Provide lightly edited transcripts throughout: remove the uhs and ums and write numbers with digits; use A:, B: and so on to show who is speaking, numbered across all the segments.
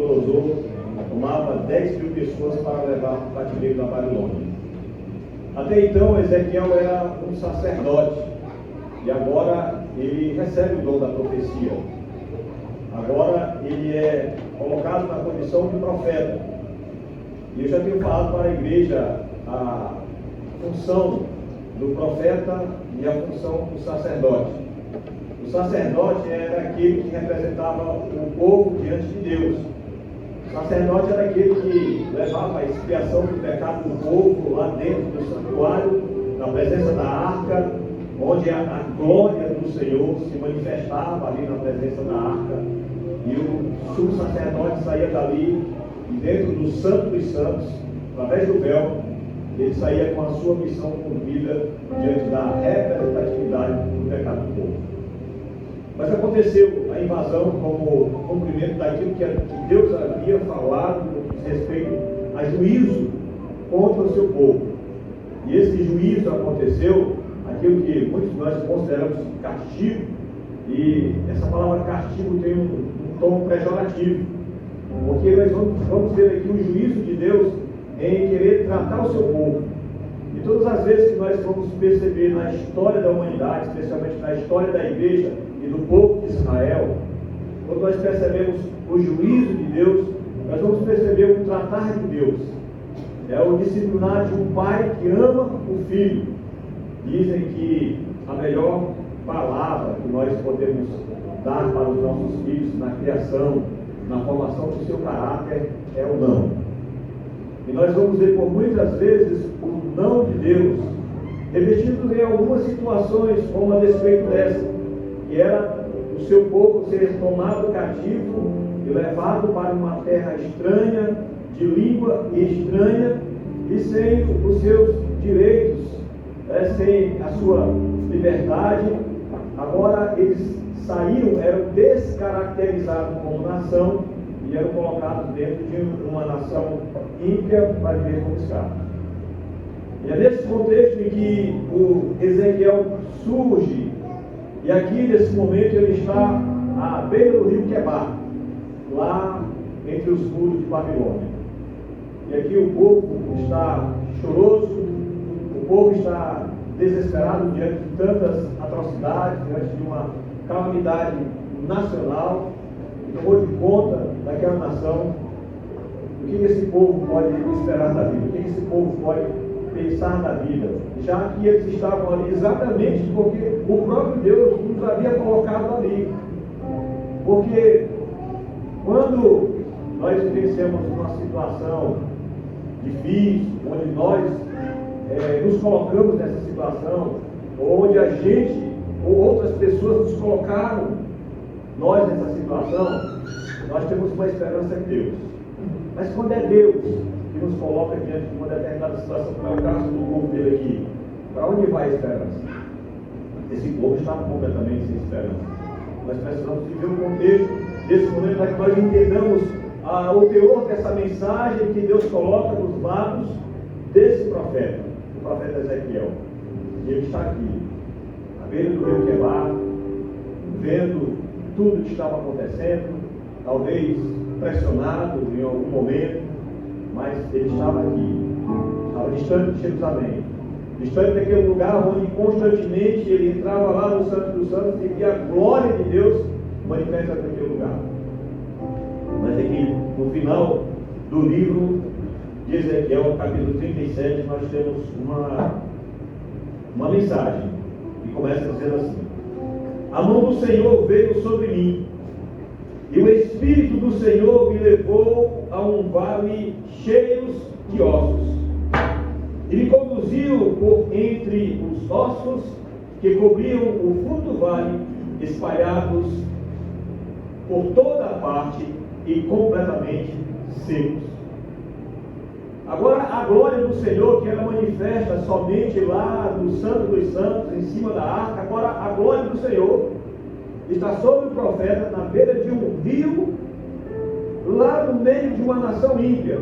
A: Nabucodonosor tomava 10 mil pessoas para levar para o cativeiro da Babilônia. Até então, Ezequiel era um sacerdote, e agora ele recebe o dom da profecia. Agora ele é colocado na condição de profeta. E eu já tenho falado para a igreja a função do profeta e a função do sacerdote. O sacerdote era aquele que representava o povo diante de Deus. O sacerdote era aquele que levava a expiação do pecado do povo lá dentro do santuário, na presença da arca, onde a glória do Senhor se manifestava ali na presença da arca. E o sumo sacerdote saía dali, e dentro do Santo dos Santos, através do véu, ele saía com a sua missão cumprida diante da representatividade do pecado do povo. Mas aconteceu a invasão como cumprimento daquilo que Deus havia falado no que diz respeito a juízo contra o seu povo. E esse juízo aconteceu, aquilo que muitos de nós consideramos castigo, e essa palavra castigo tem um tom pejorativo, porque nós vamos ver aqui o juízo de Deus em querer tratar o seu povo. E todas as vezes que nós vamos perceber na história da humanidade, especialmente na história da igreja e do povo de Israel, quando nós percebemos o juízo de Deus, nós vamos perceber o tratar de Deus. É o disciplinar de um pai que ama o filho. Dizem que a melhor palavra que nós podemos dar para os nossos filhos na criação, na formação do seu caráter, é o não. E nós vamos ver por muitas vezes o não de Deus revestido em algumas situações, como a despeito dessa, que era o seu povo ser tomado cativo e levado para uma terra estranha, de língua estranha, e sem os seus direitos, sem a sua liberdade. Agora eles saíram, eram descaracterizados como nação e eram colocados dentro de uma nação ímpia para viver como escravos. E é nesse contexto em que o Ezequiel surge, e aqui nesse momento ele está à beira do rio Quebar, lá entre os muros de Babilônia. E aqui o povo está choroso, o povo está desesperado diante de tantas atrocidades, diante de uma calamidade nacional, e tomou de conta daquela nação. O que esse povo pode esperar da vida? O que esse povo pode pensar da vida? Já que eles estavam ali exatamente porque o próprio Deus nos havia colocado ali. Porque quando nós vivenciamos uma situação difícil, onde nós nos colocamos nessa situação, onde a gente ou outras pessoas nos colocaram nós nessa situação, nós temos uma esperança em Deus. Mas quando é Deus que nos coloca diante de uma determinada situação, como é o caso do povo dele aqui, para onde vai a esperança? Esse povo estava completamente sem esperança. Nós precisamos viver o contexto desse momento para que nós entendamos o teor dessa mensagem que Deus coloca nos lábios desse profeta, o profeta Ezequiel. E ele está aqui, à beira do rio Quebar, vendo tudo que estava acontecendo, talvez pressionado em algum momento, mas ele estava aqui, estava distante de Jerusalém, distante daquele lugar onde constantemente ele entrava lá no Santo dos Santos e via a glória de Deus manifesta naquele lugar. Mas aqui, no final do livro de Ezequiel, capítulo 37, nós temos uma mensagem que começa dizendo assim: a mão do Senhor veio sobre mim, e o Espírito do Senhor me levou a um vale cheio de ossos, e me conduziu por entre os ossos que cobriam o fundo do vale, espalhados por toda a parte e completamente secos. Agora a glória do Senhor, que ela manifesta somente lá no Santo dos Santos, em cima da arca, agora a glória do Senhor está sobre o profeta na beira de um rio, lá no meio de uma nação ímpia.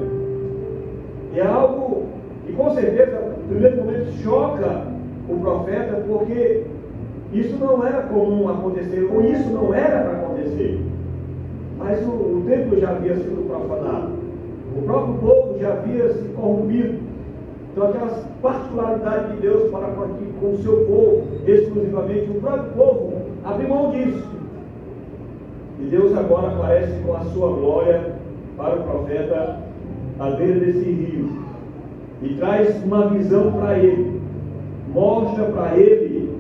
A: E é algo que com certeza no primeiro momento choca o profeta, porque isso não era comum acontecer, ou isso não era para acontecer. Mas o templo já havia sido profanado. O próprio povo já havia se corrompido. Então, aquelas particularidades de Deus para com o seu povo, exclusivamente, o próprio povo abriu mão disso. E Deus agora aparece com a sua glória para o profeta à beira desse rio. E traz uma visão para ele. Mostra para ele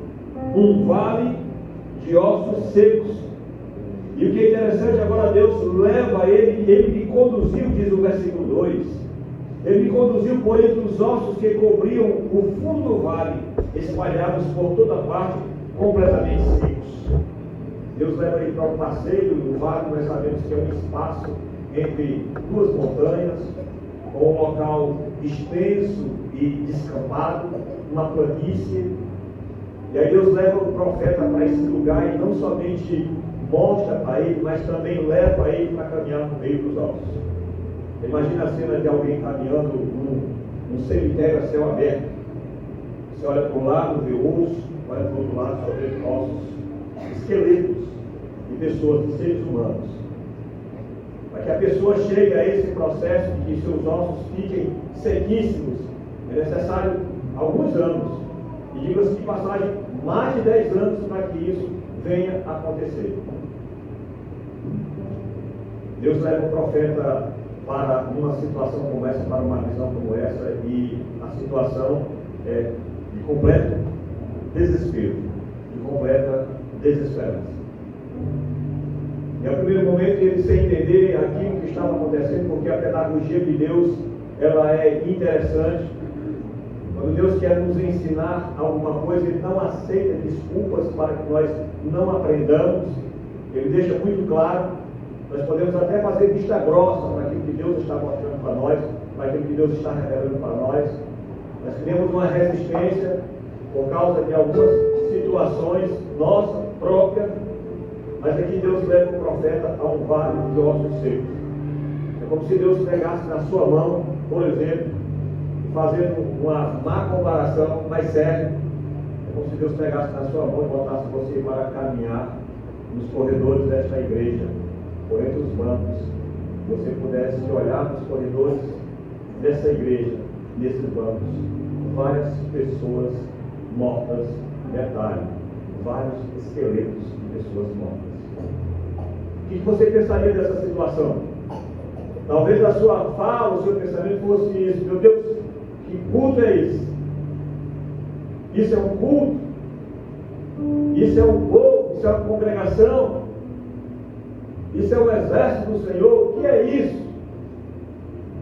A: um vale de ossos secos. E o que é interessante, agora Deus leva ele me conduziu, diz o versículo 2. Ele me conduziu por entre os ossos que cobriam o fundo do vale, espalhados por toda parte, completamente secos. Deus leva ele para um passeio. O vale, nós sabemos que é um espaço entre duas montanhas, ou um local extenso e descampado, uma planície. E aí Deus leva o profeta para esse lugar e não somente mostra para ele, mas também leva ele para caminhar no meio dos ossos. Imagina a cena de alguém caminhando num cemitério a céu aberto. Você olha para um lado, vê osso, olha para o outro lado, só vê ossos, esqueletos de pessoas, de seres humanos. Para que a pessoa chegue a esse processo de que seus ossos fiquem sequíssimos, é necessário alguns anos. E diga-se de passagem, mais de 10 anos para que isso venha a acontecer. Deus leva o profeta para uma situação como essa, para uma visão como essa, e a situação é de completo desespero, de completa desesperança. E ao primeiro momento ele sem entender aquilo que estava acontecendo, porque a pedagogia de Deus, ela é interessante. Quando Deus quer nos ensinar alguma coisa, Ele não aceita desculpas para que nós não aprendamos. Ele deixa muito claro. Nós podemos até fazer vista grossa para aquilo que Deus está mostrando para nós, para aquilo que Deus está revelando para nós. Nós criamos uma resistência por causa de algumas situações nossa própria, mas aqui Deus leva o profeta a um vale de ossos secos. É como se Deus pegasse na sua mão, por exemplo, fazendo uma má comparação, mas sério, é como se Deus pegasse na sua mão e botasse você para caminhar nos corredores desta igreja, por entre os bancos, você pudesse olhar nos corredores dessa igreja, nesses bancos, várias pessoas mortas, detalhe, vários esqueletos de pessoas mortas. O que você pensaria dessa situação? Talvez a sua fala, o seu pensamento fosse isso: meu Deus, que culto é esse? Isso é um culto? Isso é um povo? Isso é uma congregação? Isso é o exército do Senhor? O que é isso?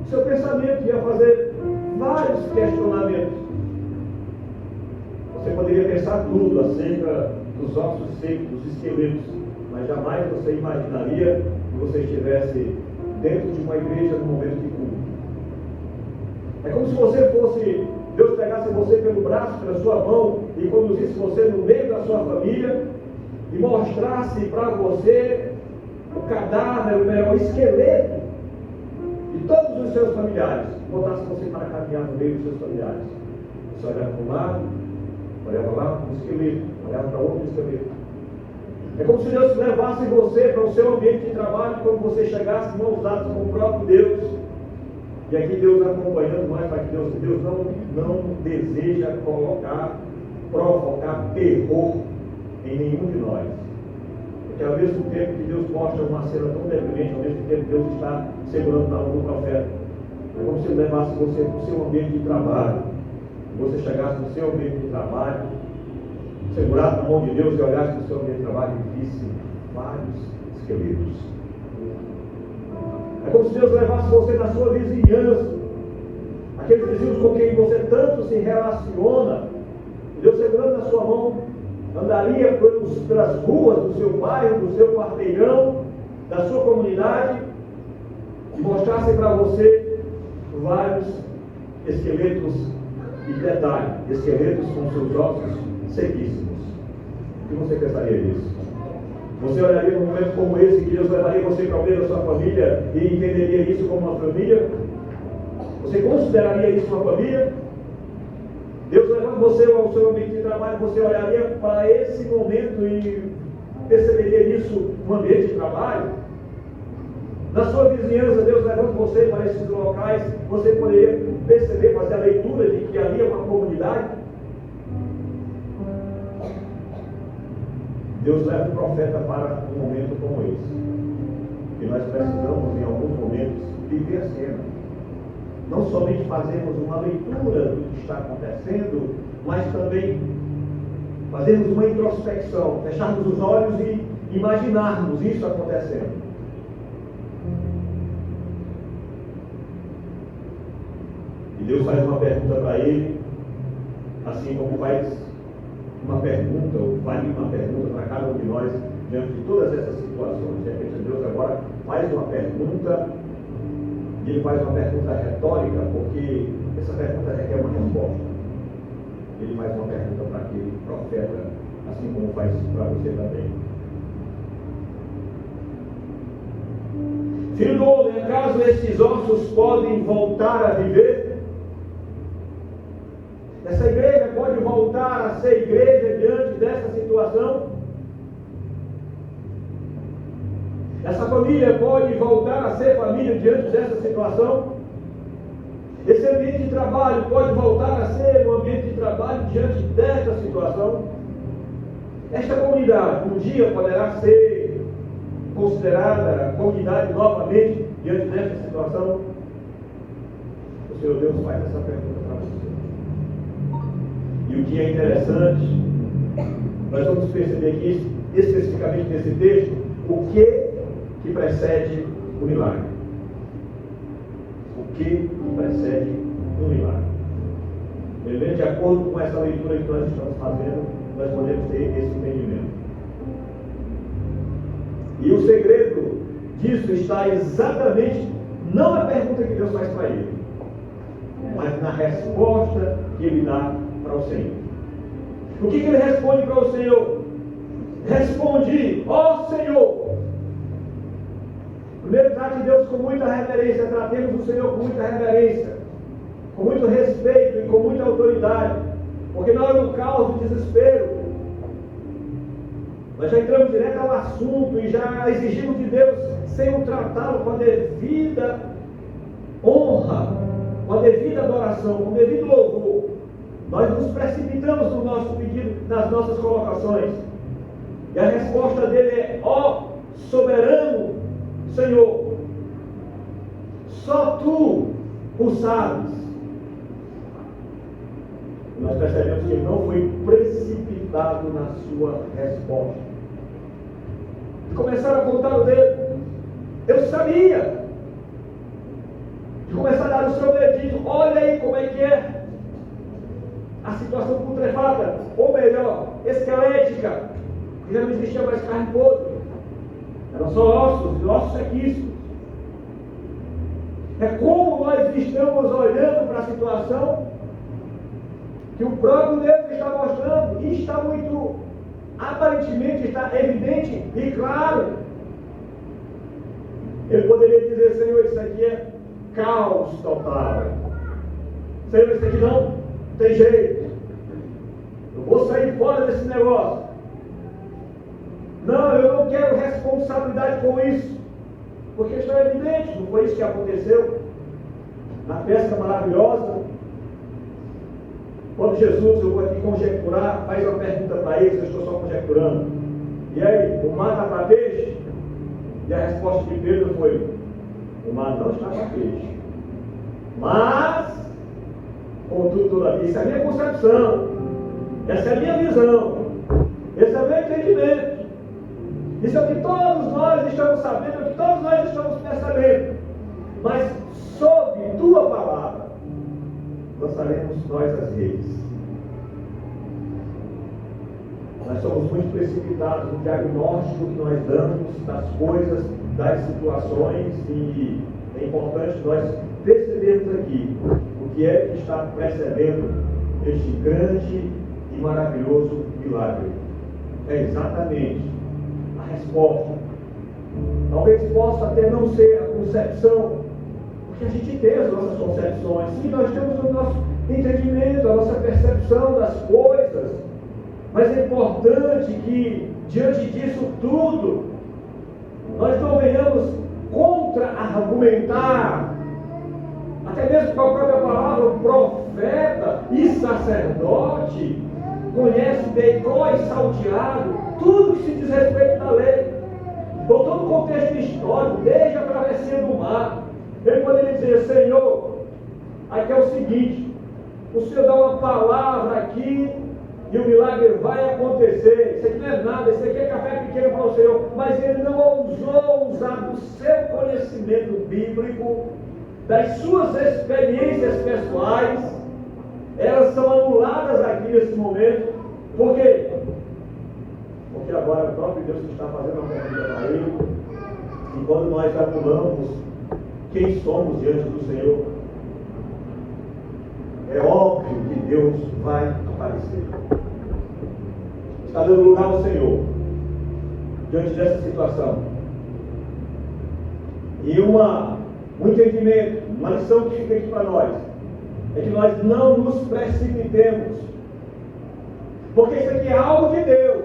A: O seu pensamento ia fazer vários questionamentos. Você poderia pensar tudo acerca dos ossos secos, dos esqueletos, mas jamais você imaginaria que você estivesse dentro de uma igreja no momento de culto. É como se você fosse, Deus pegasse você pelo braço, pela sua mão e conduzisse você no meio da sua família e mostrasse para você o cadáver, o esqueleto de todos os seus familiares, botasse você para caminhar no meio dos seus familiares. Você olhava para um lado, olhava lá um esqueleto, olhava para outro esqueleto. É como se Deus levasse você para o seu ambiente de trabalho, quando você chegasse mãos dadas com o próprio Deus. E aqui Deus acompanhando mais, para que Deus não deseja provocar terror em nenhum de nós. Porque ao mesmo tempo que Deus mostra uma cena tão deprimente, ao mesmo tempo Deus está segurando na mão do profeta. É como se ele levasse você para o seu ambiente de trabalho. Você chegasse no seu ambiente de trabalho, segurado na mão de Deus e olhasse para o seu ambiente de trabalho e visse vários esqueletos. É como se Deus levasse você na sua vizinhança, aqueles vizinhos com quem você tanto se relaciona. Deus segurando na sua mão, andaria pelas ruas do seu bairro, do seu quarteirão, da sua comunidade, e mostrasse para você vários esqueletos de detalhe, esqueletos com seus ossos sequíssimos. O que você pensaria disso? Você olharia num momento como esse, que Deus levaria você para o meio da sua família e entenderia isso como uma família? Você consideraria isso uma família? Deus levando você ao seu ambiente de trabalho, você olharia para esse momento e perceberia isso um ambiente de trabalho?
B: Na sua vizinhança, Deus levando você para esses locais, você poderia perceber, fazer a leitura de que ali é uma comunidade. Deus leva o profeta para um momento como esse. E nós precisamos, em alguns momentos, viver a cena. Não somente fazermos uma leitura do que está acontecendo, mas também fazermos uma introspecção, fecharmos os olhos e imaginarmos isso acontecendo. E Deus faz uma pergunta para ele, assim como faz uma pergunta, ou vale uma pergunta para cada um de nós, diante de todas essas situações. De repente, Deus agora faz uma pergunta, e ele faz uma pergunta retórica, porque essa pergunta requer uma resposta. Ele faz uma pergunta para aquele profeta, assim como faz para você também. Filho do homem, acaso esses ossos podem voltar a viver? Essa igreja pode voltar a ser igreja diante dessa situação? Essa família pode voltar a ser família diante dessa situação? Esse ambiente de trabalho pode voltar a ser um ambiente de trabalho diante dessa situação? Esta comunidade um dia poderá ser considerada comunidade novamente diante dessa situação? O Senhor Deus faz essa pergunta para você. E o que é interessante, nós vamos perceber aqui, especificamente nesse texto, o que precede o milagre. O que precede o milagre. Bem, de acordo com essa leitura que nós estamos fazendo, nós podemos ter esse entendimento. E o segredo disso está exatamente, não na pergunta que Deus faz para ele, mas na resposta que ele dá para o Senhor. O que ele responde para o Senhor? Respondi, ó Senhor. Primeiro, trate Deus com muita reverência, tratemos o Senhor com muita reverência, com muito respeito e com muita autoridade, porque na hora do caos, do desespero, nós já entramos direto ao assunto e já exigimos de Deus sem o tratá-lo com a devida honra, com a devida adoração, com o devido louvor. Nós nos precipitamos no nosso pedido, nas nossas colocações. E a resposta dele é: ó soberano Senhor, só tu o sabes. E nós percebemos que ele não foi precipitado na sua resposta. E começaram a apontar o dedo. Eu sabia. E começaram a dar o seu dedinho. Olha aí como é que é a situação putrefada, ou melhor, esquelética, que já não existia mais carne podre, eram só ossos, e ossos sequíssimos. É como nós estamos olhando para a situação que o próprio Deus está mostrando, e está muito, aparentemente está evidente e claro. Ele poderia dizer: Senhor, isso aqui é caos total. Senhor, isso aqui não tem jeito. Eu vou sair fora desse negócio. Não, eu não quero responsabilidade com isso. Porque isso é evidente, não foi isso que aconteceu na pesca maravilhosa. Quando Jesus, eu vou aqui conjecturar, faz uma pergunta para eles, eu estou só conjecturando. E aí, o mar está para peixe? E a resposta de Pedro foi: o mar não está para peixe. Mas, contudo, todavia, isso é a minha concepção, essa é a minha visão, esse é o meu entendimento, isso é o que todos nós estamos sabendo, é o que todos nós estamos percebendo. Mas, sob tua palavra, lançaremos nós as redes. Nós somos muito precipitados no diagnóstico que nós damos das coisas, das situações, e é importante nós percebermos aqui o que é que está precedendo este grande e maravilhoso milagre. É exatamente a resposta. Talvez possa até não ser a concepção, porque a gente tem as nossas concepções, sim, nós temos o nosso entendimento, a nossa percepção das coisas, mas é importante que, diante disso tudo, nós não venhamos com contra-argumentar, até mesmo com a própria palavra, o profeta e sacerdote conhece de cor e salteado tudo que se diz respeito da lei, por todo o contexto histórico, desde a travessia do mar. Ele poderia dizer: Senhor, aqui é o seguinte, o Senhor dá uma palavra aqui e o milagre vai acontecer. Isso aqui não é nada, isso aqui é café pequeno para o Senhor. Mas ele não ousou usar do seu conhecimento bíblico, das suas experiências pessoais. Elas são anuladas aqui nesse momento. Por quê? Porque agora é o próprio Deus que está fazendo a pergunta para ele. E quando nós anulamos quem somos diante do Senhor, é óbvio que Deus vai aparecer. Está dando lugar ao Senhor diante dessa situação. E um entendimento, uma lição que fica aqui para nós, é que nós não nos precipitemos, porque isso aqui é algo de Deus,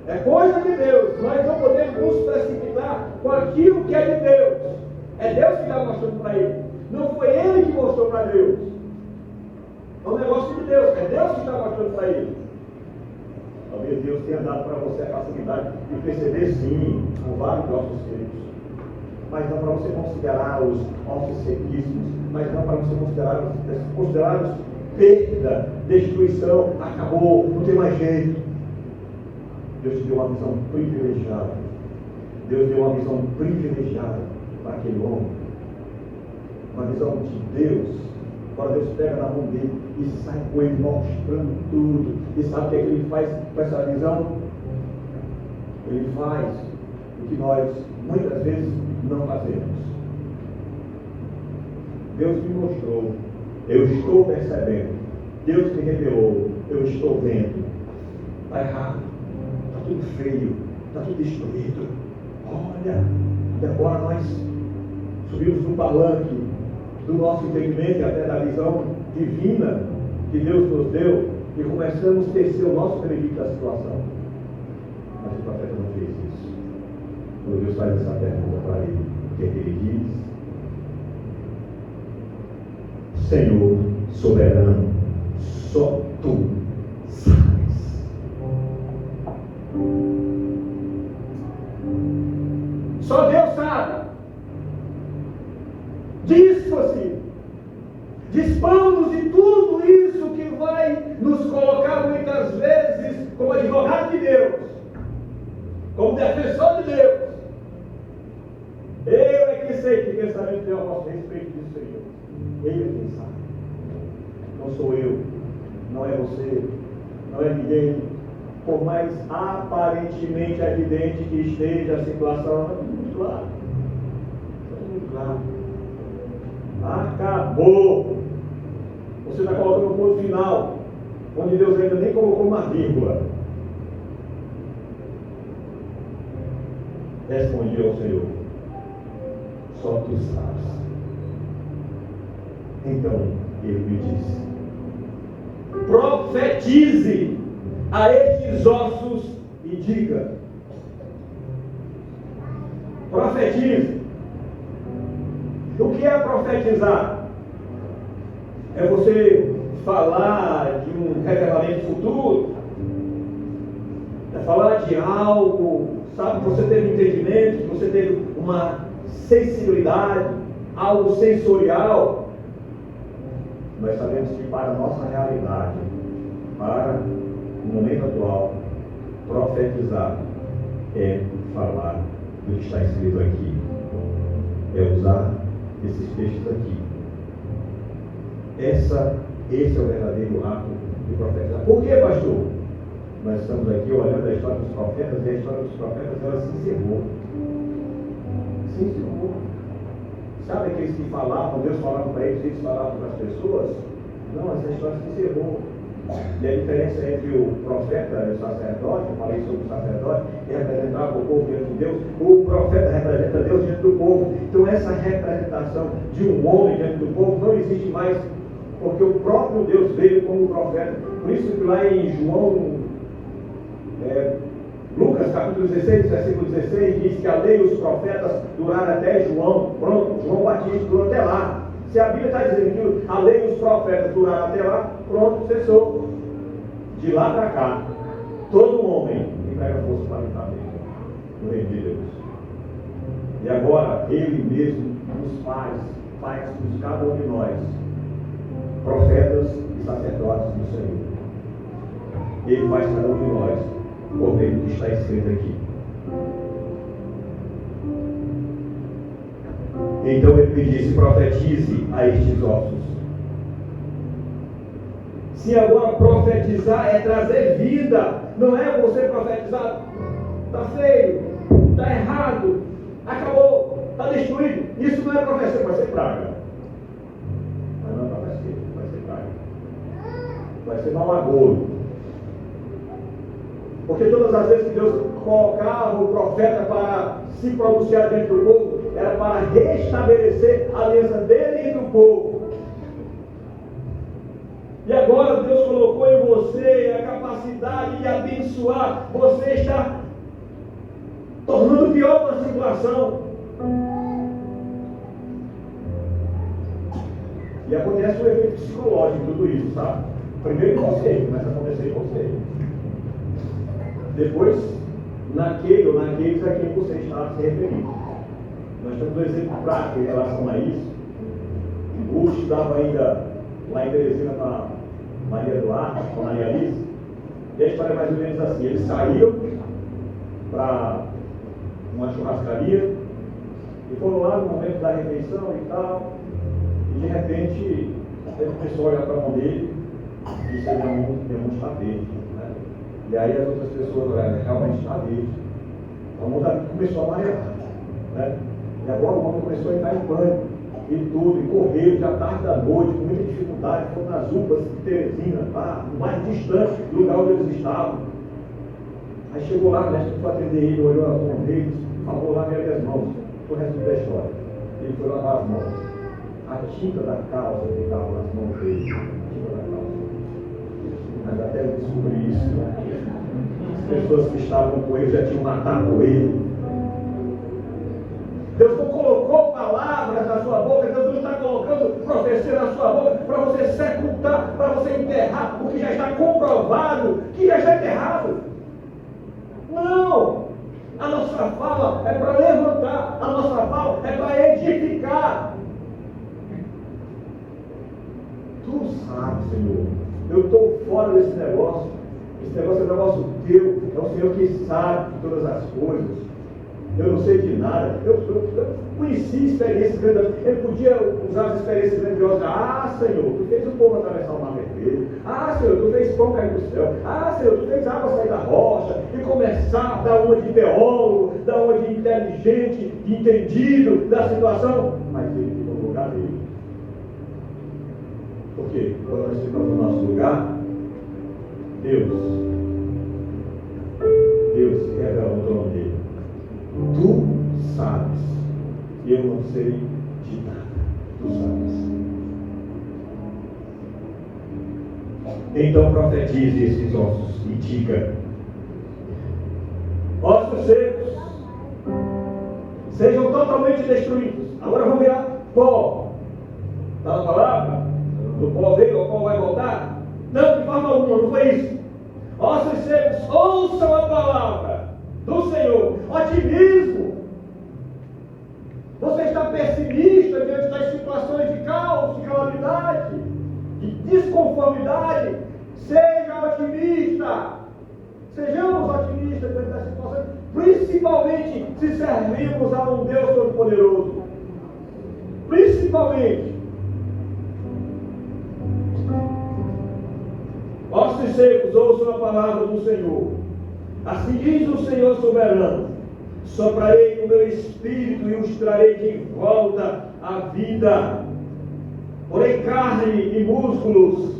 B: é coisa de Deus. Nós não podemos nos precipitar com aquilo que é de Deus. É Deus que está mostrando para ele, não foi ele que mostrou para Deus. É um negócio de Deus, é Deus que está mostrando para ele. Talvez Deus tenha dado para você a facilidade de perceber, sim, o vários nossos feitos, mas não para você considerar os nossos serviços, mas não para você considerar perda, destruição, acabou, não tem mais jeito. Deus te deu uma visão privilegiada. Deus deu uma visão privilegiada para aquele homem. Uma visão de Deus. Agora Deus pega na mão dele e sai com ele mostrando tudo. E sabe o que ele faz com essa visão? Ele faz o que nós muitas vezes não fazemos. Deus me mostrou, eu estou percebendo. Deus me revelou, eu estou vendo. Está errado, está tudo feio, está tudo destruído. Olha, e agora nós subimos no palanque do nosso entendimento e até da visão divina que Deus nos deu e começamos a tecer o nosso veredicto da situação. Mas o profeta não fez isso. Quando Deus faz essa pergunta para ele, o que é que ele diz? Senhor soberano, só tu sabes. Só Deus sabe. Dispa-se. Dispamos de tudo isso que vai nos colocar muitas vezes como advogado de Deus, como defensor de Deus. Eu é que sei que pensamento tem a vosso respeito disso, Senhor. Ele é quem sabe. Não sou eu, não é você, não é ninguém. Por mais aparentemente evidente que esteja a situação, é muito claro. É muito claro. Acabou. Você está colocando um ponto final, onde Deus ainda nem colocou uma vírgula. Respondi ao Senhor: só tu sabes. Então ele me disse: profetize a estes ossos e diga. Profetize. O que é profetizar? É você falar de um revelamento futuro, é falar de algo, sabe, você teve um entendimento, você teve uma sensibilidade, algo sensorial. Nós sabemos que para a nossa realidade, para o momento atual, profetizar é falar do que está escrito aqui, é usar esses textos aqui. Esse é o verdadeiro ato de profetizar. Por que, pastor? Nós estamos aqui olhando a história dos profetas, e a história dos profetas, ela se encerrou. Se encerrou. Sabe aqueles que falavam, Deus falava para eles, eles falavam para as pessoas? Não, essa história se encerrou. E a diferença entre o profeta e o sacerdote, eu falei sobre o sacerdote, que representava o povo diante de Deus, o profeta representa Deus diante do povo. Então essa representação de um homem diante do povo não existe mais, porque o próprio Deus veio como profeta. Por isso que lá em João Lucas capítulo 16, versículo 16, diz que a lei e os profetas duraram até João. Pronto, João Batista durou até lá. Se a Bíblia está dizendo que a lei e os profetas duraram até lá, pronto, cessou. De lá para cá, todo homem emprega força para lutar no reino de Deus. E agora, Ele mesmo nos faz de cada um de nós profetas e sacerdotes do Senhor. Ele faz cada um de nós por meio do que está escrito aqui. Então ele me disse: profetize a estes ossos. Se agora profetizar é trazer vida, não é você profetizar, está feio, está errado, acabou, está destruído. Isso não é profecia, vai ser praga. Mas não é profecia, vai ser praga. Vai ser mau agouro. Porque todas as vezes que Deus colocava o profeta para se pronunciar dentro do povo, era para restabelecer a aliança dele e do povo. E agora Deus colocou em você a capacidade de abençoar. Você está tornando pior a situação. E acontece um efeito psicológico em tudo isso, sabe? Primeiro em você, começa a acontecer em você. Depois, naquele ou naqueles a quem você está se referindo. Nós temos um exemplo prático em relação a isso. O estava ainda lá em Teresina com a Maria Duarte, com a Maria Alice. E a história é mais ou menos assim: eles saíram para uma churrascaria e foram lá no momento da refeição e tal. E de repente, o pessoal olha para a mão dele e disse: minha mão está verde. Né? E aí as outras pessoas olharam: realmente está verde. A mão começou a amarelar. Né? E agora o homem começou a entrar em pânico e tudo, e correu de à tarde da noite, com muita dificuldade, foram nas UPAs de Teresina, lá, mais distante do lugar onde eles estavam. Aí chegou lá, o médico foi atender ele, olhou as mãos dele, falou lá, minha as mãos, foi o resto da história. Ele foi lavar as mãos. A tinta da calça que estava nas mãos dele, a tinta da calça. Mas até eu descobri isso, as pessoas que estavam com ele já tinham matado ele. Deus não colocou palavras na sua boca, Deus não está colocando profecia na sua boca para você sepultar, para você enterrar o que já está comprovado, que já está enterrado. Não! A nossa fala é para levantar, a nossa fala é para edificar. Tu sabes, Senhor, eu estou fora desse negócio. Esse negócio é um negócio teu, é o Senhor que sabe de todas as coisas. Eu não sei de nada. Eu conheci experiências grandiosas. Ele podia usar as experiências grandiosas. Ah, Senhor, tu fez o povo atravessar o mar vermelho. Ah, Senhor, tu fez pão cair do céu. Ah, Senhor, tu fez água sair da rocha. E começar a dar uma de teólogo, dar uma de inteligente, de entendido da situação. Mas ele ficou no lugar dele. Por quê? Quando nós ficamos no nosso lugar, Deus se revela no trono dele. Tu sabes, eu não sei de nada. Tu sabes. Então profetize esses ossos e diga: ossos secos, sejam totalmente destruídos. Agora vão virar pó. Está na palavra? Do pó veio, ao pó vai voltar? Não, de forma alguma, não foi isso. Ossos secos, ouçam a palavra do Senhor. Otimismo. Você está pessimista diante das situações de caos, de calamidade, de desconformidade? Seja otimista. Sejamos otimistas diante das situações, principalmente se servimos a um Deus Todo-Poderoso. Principalmente. Ossos secos, ouçam a palavra do Senhor. Assim diz o Senhor soberano: soprarei o meu espírito e os trarei de volta à vida. Porém carne e músculos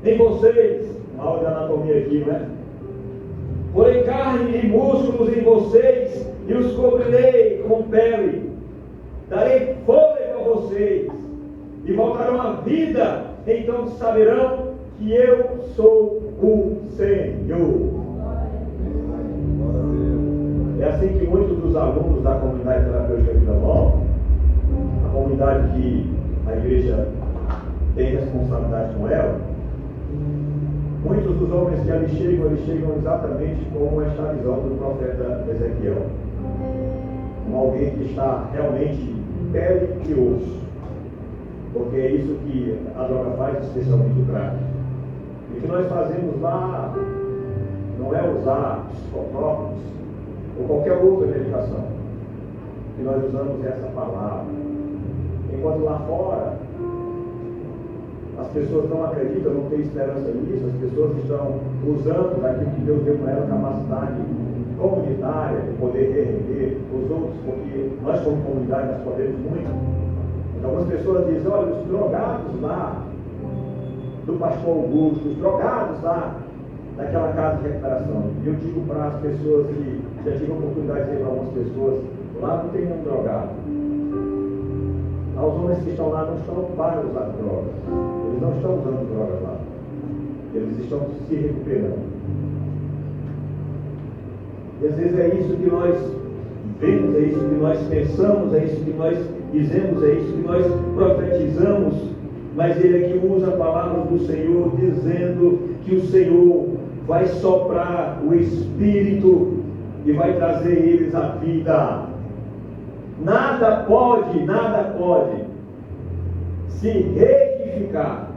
B: em vocês. Uma aula de anatomia aqui, não é? Porém carne e músculos em vocês, e os cobrirei com pele. Darei fôlego a vocês, e voltarão à vida. Então saberão que eu sou o Senhor. dos alunos da comunidade terapêutica Vida Nova, a comunidade que a igreja tem responsabilidade com ela, muitos dos homens que ali chegam, eles chegam exatamente com esta visão do profeta Ezequiel, como alguém que está realmente pele e osso, porque é isso que a droga faz, especialmente o crack. E o que nós fazemos lá não é usar psicotrópicos ou qualquer outra medicação. O que nós usamos é essa palavra. Enquanto lá fora as pessoas não acreditam, não têm esperança nisso, as pessoas estão usando daquilo que Deus deu para ela, capacidade comunitária de poder reerguer os outros, porque nós como comunidade nós podemos muito. Então algumas pessoas dizem, olha, os drogados lá do pastor Augusto, os drogados lá daquela casa de recuperação. E eu digo para as pessoas que já tive a oportunidade de dizer para algumas pessoas, lá não tem nenhum drogado. Os homens que estão lá não estão para usar drogas. Eles não estão usando drogas lá. Eles estão se recuperando. E às vezes é isso que nós vemos, é isso que nós pensamos, é isso que nós dizemos, é isso que nós profetizamos. Mas ele aqui usa a palavra do Senhor, dizendo que o Senhor vai soprar o Espírito e vai trazer eles à vida. Nada pode se reedificar,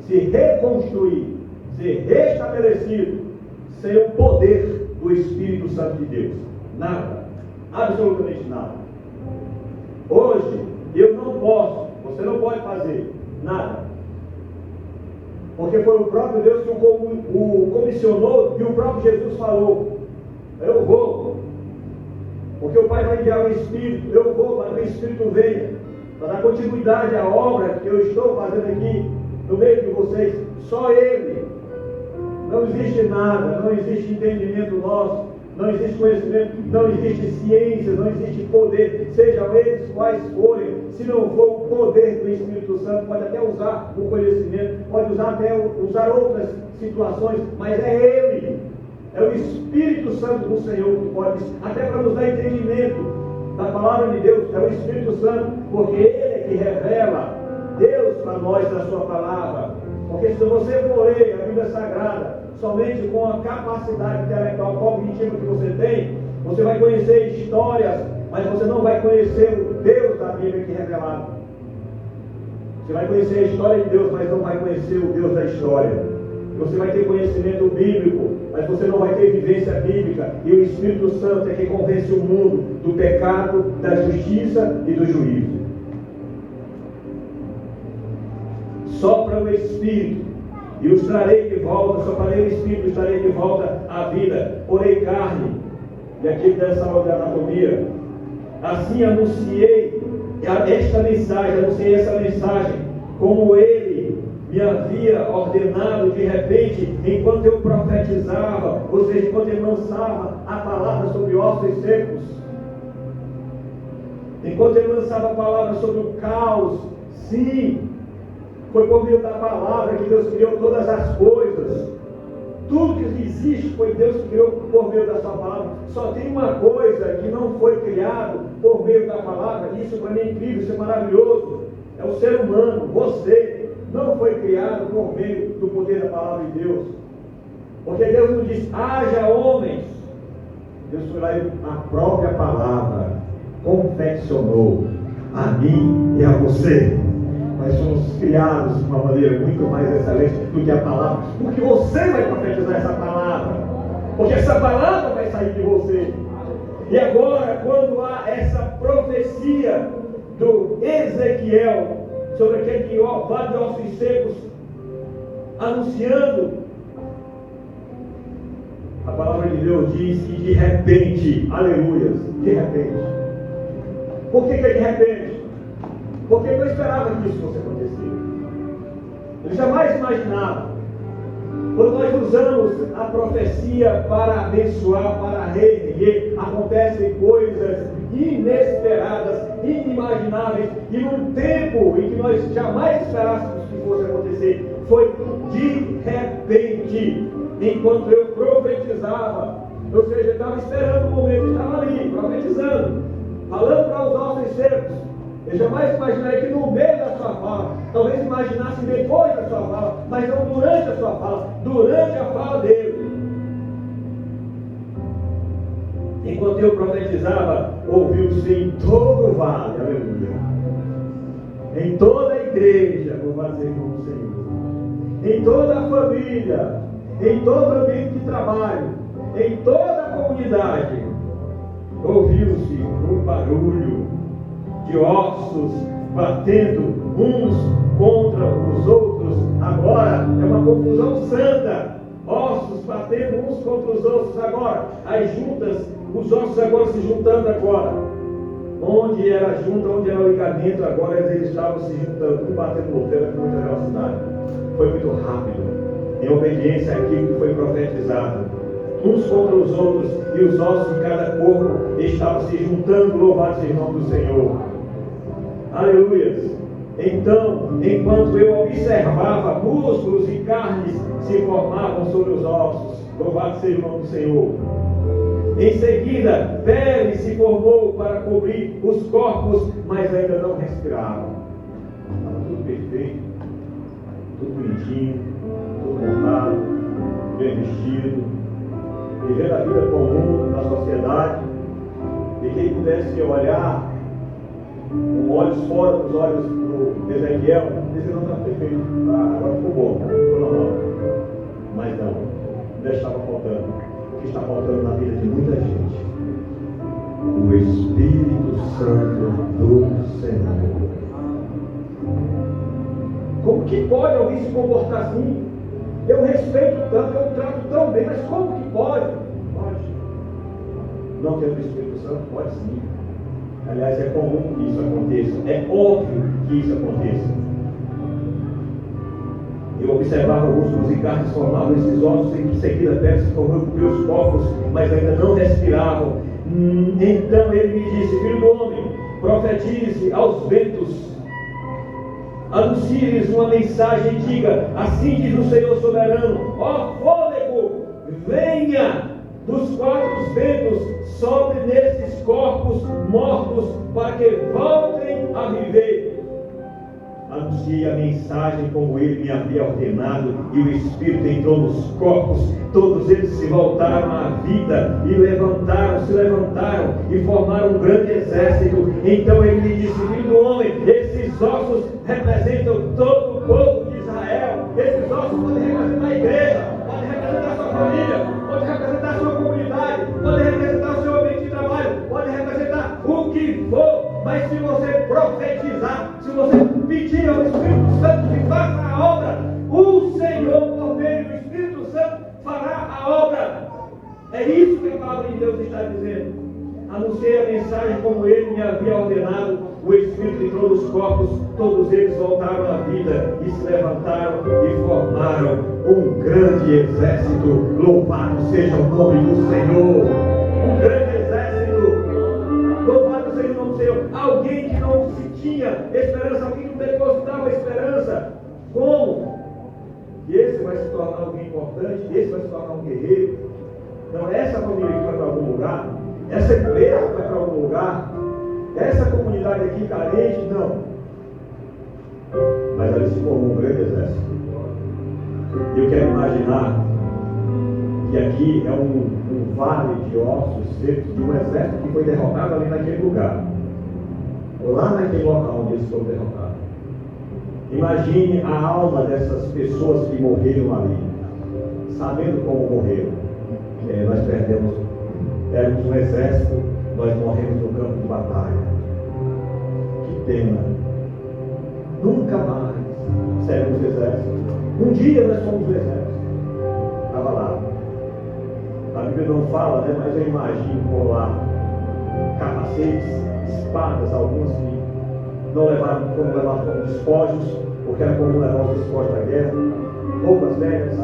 B: se reconstruir, ser restabelecido sem o poder do Espírito Santo de Deus. Nada, absolutamente nada. Hoje, eu não posso, você não pode fazer nada, porque foi o próprio Deus que o comissionou, e o próprio Jesus falou, eu vou, porque o Pai vai enviar o Espírito, eu vou para que o Espírito venha, para dar continuidade à obra que eu estou fazendo aqui, no meio de vocês. Só Ele. Não existe nada, não existe entendimento nosso, não existe conhecimento, não existe ciência, não existe poder, sejam eles quais forem. Se não for o poder do Espírito Santo, pode até usar o conhecimento, pode usar outras situações, mas é Ele. É o Espírito Santo do Senhor que pode, até para nos dar entendimento da palavra de Deus, é o Espírito Santo, porque Ele é que revela Deus para nós na sua palavra. Porque se você for ler a Bíblia Sagrada somente com a capacidade intelectual cognitiva que você tem, você vai conhecer histórias, mas você não vai conhecer o Deus da Bíblia que é revelado. Você vai conhecer a história de Deus, mas não vai conhecer o Deus da história. Você vai ter conhecimento bíblico, mas você não vai ter vivência bíblica. E o Espírito Santo é que convence o mundo do pecado, da justiça e do juízo. Sopra o Espírito e os trarei de volta. Soprarei o Espírito e os trarei de volta à vida. Porei carne. E aqui dessa aula de anatomia. Assim anunciei esta mensagem, anunciei essa mensagem, como Ele me havia ordenado de repente, enquanto eu profetizava, ou seja, enquanto Ele lançava a palavra sobre ossos secos, enquanto Ele lançava a palavra sobre o caos. Sim, foi por meio da palavra que Deus criou todas as coisas. Tudo que existe foi Deus que criou por meio da sua palavra. Só tem uma coisa que não foi criado por meio da palavra. Isso para mim é incrível, isso é maravilhoso. É o ser humano, você não foi criado por meio do poder da palavra de Deus. Porque Deus não diz, haja homens. Deus foi lá e a própria palavra confeccionou a mim e a você. Nós somos criados de uma maneira muito mais excelente do que a palavra, porque você vai profetizar essa palavra, porque essa palavra vai sair de você. E agora, quando há essa profecia do Ezequiel sobre aquele vale de ossos secos, anunciando, a palavra de Deus diz que de repente, aleluias, de repente. Por que de repente? Porque eu não esperava que isso fosse acontecer. Eu jamais imaginava. Quando nós usamos a profecia para abençoar, para reerguer, acontecem coisas inesperadas, inimagináveis, e num tempo em que nós jamais esperássemos que fosse acontecer. Foi de repente, enquanto eu profetizava, Ou seja, ele estava esperando o momento, estava ali, profetizando, falando para os ossos secos. Eu jamais imaginaria que no meio da sua fala, talvez imaginasse depois da sua fala, mas não durante a sua fala, durante a fala dele. Enquanto eu profetizava, ouviu-se em todo o vale, aleluia. Em toda a igreja, louvado seja o Senhor. Em toda a família, em todo o ambiente de trabalho, em toda a comunidade, ouviu-se um barulho de ossos batendo uns contra os outros. Agora é uma confusão santa. Ossos batendo uns contra os outros agora. As juntas, os ossos agora se juntando agora. Onde era a junta, onde era o ligamento, agora eles estavam se juntando, um batendo no outro, era com muita velocidade. Foi muito rápido, em obediência àquilo que foi profetizado. Uns contra os outros, e os ossos de cada corpo estavam se juntando, louvado seja o nome do Senhor. Aleluia. Então, enquanto eu observava, músculos e carnes se formavam sobre os ossos, louvado seja o nome do Senhor. Em seguida, pele se formou para cobrir os corpos, mas ainda não respiravam. Estava tudo perfeito, tudo bonitinho, tudo montado, bem vestido, vivendo a vida comum da sociedade. E quem pudesse olhar com olhos fora dos olhos do Ezequiel, dizia: não está perfeito, agora ficou bom, ficou normal. Mas não, ainda estava faltando. O que está faltando na vida de muita gente? O Espírito Santo do Senhor. Como que pode alguém se comportar assim? Eu respeito tanto, eu trato tão bem, mas como que pode? Pode. Não ter o Espírito Santo? Pode sim. Aliás, é comum que isso aconteça. É óbvio que isso aconteça. Eu observava músculos e carnes formavam esses ossos, em seguida pele se formou sobre os corpos, mas ainda não respiravam. Então ele me disse: filho do homem, profetize aos ventos, anuncie-lhes uma mensagem e diga: assim diz o Senhor soberano, ó fôlego, venha dos quatro ventos sobre nesses corpos mortos, para que voltem a viver. Anunciei a mensagem como ele me havia ordenado, e o Espírito entrou nos corpos. Todos eles se voltaram à vida e se levantaram e formaram um grande exército. Então ele me disse: filho do homem, esses ossos representam todo o povo de Israel. Esses ossos podem representar a igreja, podem representar a sua família, podem representar a sua comunidade, podem representar o seu ambiente de trabalho, podem representar o que for. Mas se você profetizar, se você pedir ao Espírito Santo que faça a obra, o Senhor, por meio do Espírito Santo, fará a obra. É isso que a palavra de Deus está dizendo. Anunciei a mensagem como ele me havia ordenado. O Espírito entrou nos corpos, todos eles voltaram à vida e se levantaram e formaram um grande exército. Louvado seja o nome do Senhor. Um grande exército. Louvado seja o nome do Senhor. Alguém que não se tinha esperança, alguém que não depositava esperança. Como? E esse vai se tornar alguém importante, esse vai se tornar um guerreiro. Não é essa família que vai para algum lugar, essa empresa que vai para algum lugar, essa comunidade aqui carente, não. Mas ali se formou um grande exército. E eu quero imaginar que aqui é um vale de ossos secos de um exército que foi derrotado ali naquele lugar. Lá naquele local onde eles foram derrotados. Imagine a alma dessas pessoas que morreram ali, sabendo como morreram. Nós perdemos um exército, nós morremos no campo de batalha. Que pena. Nunca mais seremos exército. Um dia nós fomos o exército. Estava lá. A Bíblia não fala, né? Mas eu imagino por lá capacetes, espadas, alguns que não levaram como despojos, porque era comum levar os despojos da guerra, roupas velhas,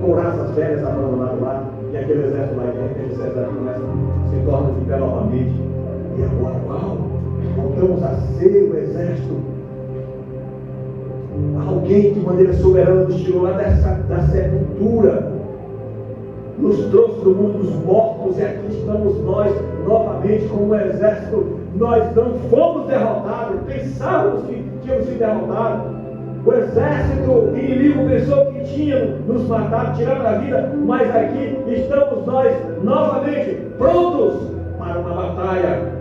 B: couraças velhas abandonadas lá, e aquele exército lá, de repente esse exército começa, se torna de pé novamente. E agora, uau, voltamos a ser o exército. Alguém de maneira soberana nos tirou lá da sepultura, nos trouxe do mundo dos mortos, e aqui estamos nós novamente como um exército. Nós não fomos derrotados, pensávamos que tínhamos sido derrotados. O exército inimigo pensou que tinha nos matado, tirado a vida, mas aqui estamos nós novamente prontos para uma batalha.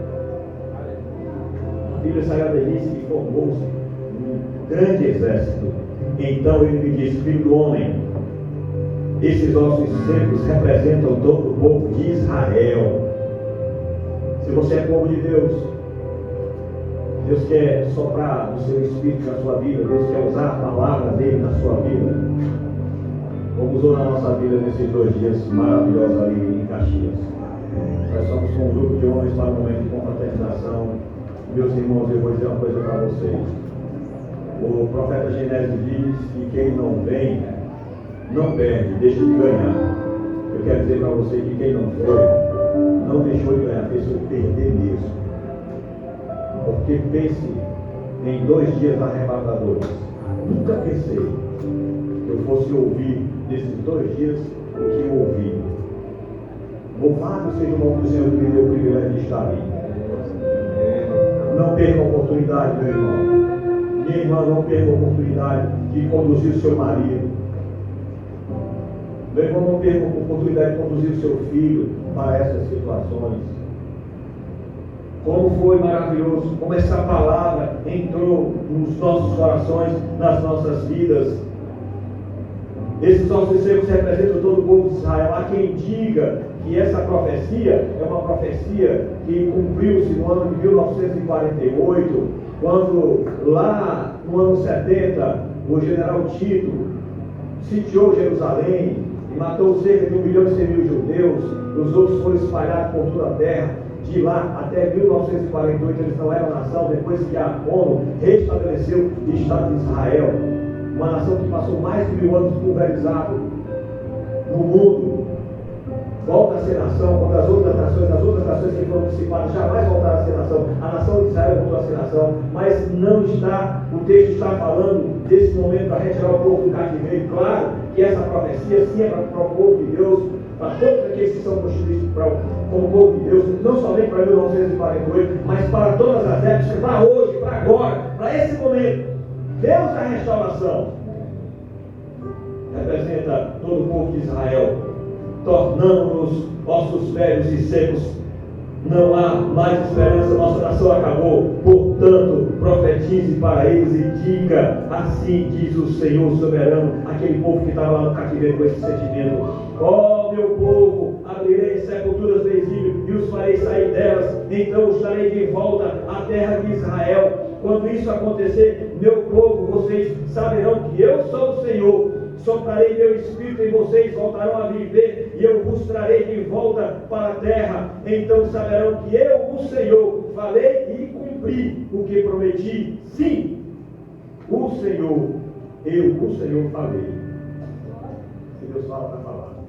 B: A Bíblia Sagrada diz que formou-se um grande exército. Então ele me diz: filho do homem, esses ossos secos representam todo o povo de Israel. Se você é povo de Deus, Deus quer soprar o seu espírito na sua vida, Deus quer usar a palavra dele na sua vida, como usou na nossa vida nesses 2 dias maravilhosos ali em Caxias. Nós somos um grupo de homens para um momento de confraternização. Meus irmãos, eu vou dizer uma coisa para vocês. O profeta Genésio diz que quem não vem, não perde, deixa de ganhar. Eu quero dizer para você que quem não foi, não deixou de ganhar, fez o perder mesmo. Porque pense em 2 dias arrebatadores. Nunca pensei que eu fosse ouvir nesses 2 dias o que eu ouvi. Louvado seja o nome do Senhor que me deu o privilégio de estar ali. Não perca a oportunidade, meu irmão. Minha irmã, não perca a oportunidade de conduzir o seu marido. Meu irmão, não perca a oportunidade de conduzir o seu filho para essas situações. Como foi maravilhoso, como essa palavra entrou nos nossos corações, nas nossas vidas. Esses ossos secos representam todo o povo de Israel. Há quem diga que essa profecia é uma profecia que cumpriu-se no ano de 1948, quando lá no ano 70, o general Tito sitiou Jerusalém e matou cerca de 1.100.000 judeus. Os outros foram espalhados por toda a terra. De lá até 1948 eles não eram nação, depois que a ONU restabeleceu o Estado de Israel, uma nação que passou mais de 1000 anos pulverizado no mundo. Volta a ser nação, quando as outras nações que foram dissipadas jamais voltaram a ser nação. A nação de Israel voltou a ser nação, mas não está, o texto está falando desse momento para retirar o povo do cativeiro. Claro que essa profecia sim é para o povo de Deus, para todos aqueles que são constituídos como povo de Deus, não somente para 1948, mas para todas as épocas, para hoje, para agora, para esse momento. Deus da restauração representa todo o povo de Israel, tornando-nos ossos velhos e secos. Não há mais esperança, nossa nação acabou. Portanto, profetize para eles e diga: assim diz o Senhor soberano. Aquele povo que estava lá no cativeiro com esse sentimento: ó meu povo, abrirei sepulturas visíveis e os farei sair delas, então estarei de volta à terra de Israel. Quando isso acontecer, meu povo, vocês saberão que eu sou o Senhor. Soprarei meu espírito em vocês, voltarão a viver, e eu vos trarei de volta para a terra. Então saberão que eu, o Senhor, falei e cumpri o que prometi. Sim, o Senhor, eu, o Senhor, falei. Se Deus fala, está falando.